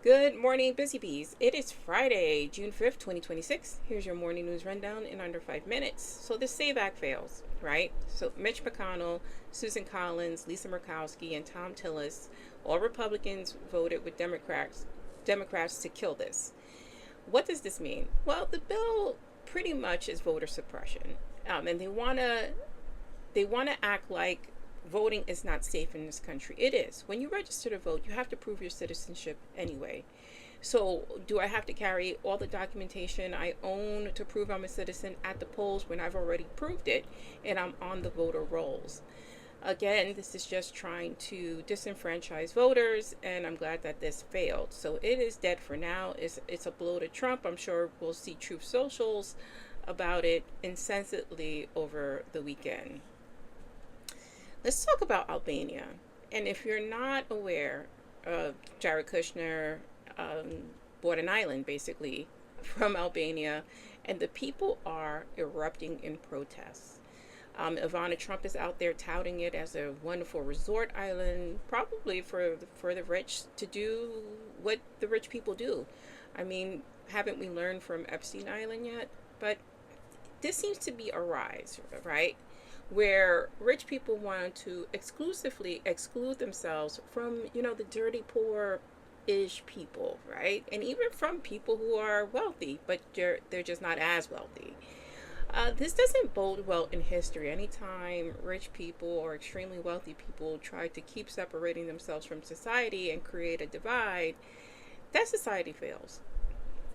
Good morning, busy bees. It is Friday, June 5th, 2026. Here's your morning news rundown in under 5 minutes. So the Save Act fails, right? So Mitch McConnell, Susan Collins, Lisa Murkowski, and Tom Tillis, all Republicans, voted with Democrats to kill this. What does this mean? Well, the bill pretty much is voter suppression, and they wanna act like voting is not safe in this country. It is. When you register to vote, you have to prove your citizenship anyway. So, do I have to carry all the documentation I own to prove I'm a citizen at the polls when I've already proved it and I'm on the voter rolls? Again, this is just trying to disenfranchise voters, and I'm glad that this failed. So, it is dead for now. It's a blow to Trump. I'm sure we'll see Truth Socials about it incessantly over the weekend. Let's talk about Albania. And if you're not aware, Jared Kushner bought an island basically from Albania, and the people are erupting in protests. Ivana Trump is out there touting it as a wonderful resort island, probably for the rich to do what the rich people do. I mean, haven't we learned from Epstein Island yet? But this seems to be a rise, right? Where rich people want to exclusively exclude themselves from, the dirty, poor ish people, right? And even from people who are wealthy, but they're just not as wealthy. This doesn't bode well in history. Anytime rich people or extremely wealthy people try to keep separating themselves from society and create a divide, that society fails.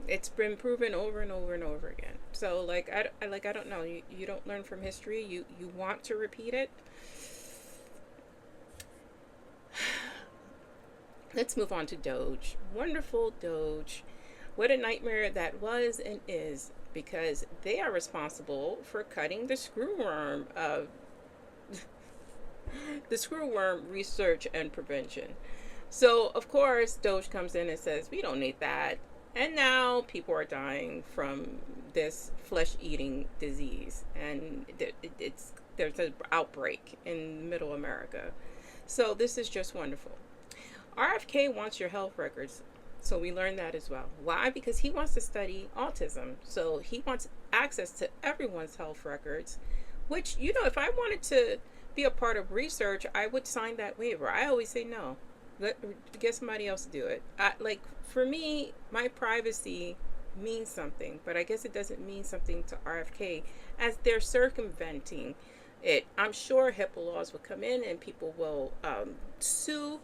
It's been proven over and over and over again. So I don't know. You don't learn from history. You want to repeat it. Let's move on to Doge. Wonderful Doge. What a nightmare that was and is, because they are responsible for cutting the screwworm research and prevention. So of course Doge comes in and says we don't need that. And now people are dying from this flesh-eating disease, and there's an outbreak in Middle America. So this is just wonderful. RFK wants your health records, so we learned that as well. Why? Because he wants to study autism, so he wants access to everyone's health records. Which, if I wanted to be a part of research, I would sign that waiver. I always say no. Get somebody else to do it. For me, my privacy means something, but I guess it doesn't mean something to RFK as they're circumventing it. I'm sure HIPAA laws will come in and people will sue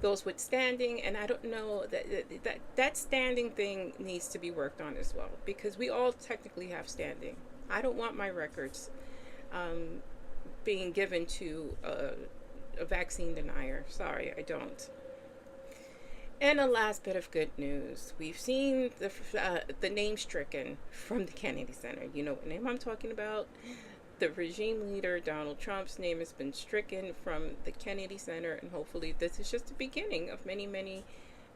those with standing, and I don't know that standing thing needs to be worked on as well, because we all technically have standing. I don't want my records being given to a vaccine denier. Sorry, I don't. And a last bit of good news. We've seen the name stricken from the Kennedy Center. You know what name I'm talking about? The regime leader, Donald Trump's name has been stricken from the Kennedy Center, and hopefully this is just the beginning of many, many,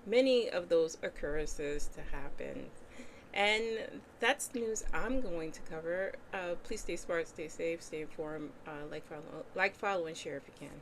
many of those occurrences to happen. And that's the news I'm going to cover. Please stay smart, stay safe, stay informed, like, follow, and share if you can.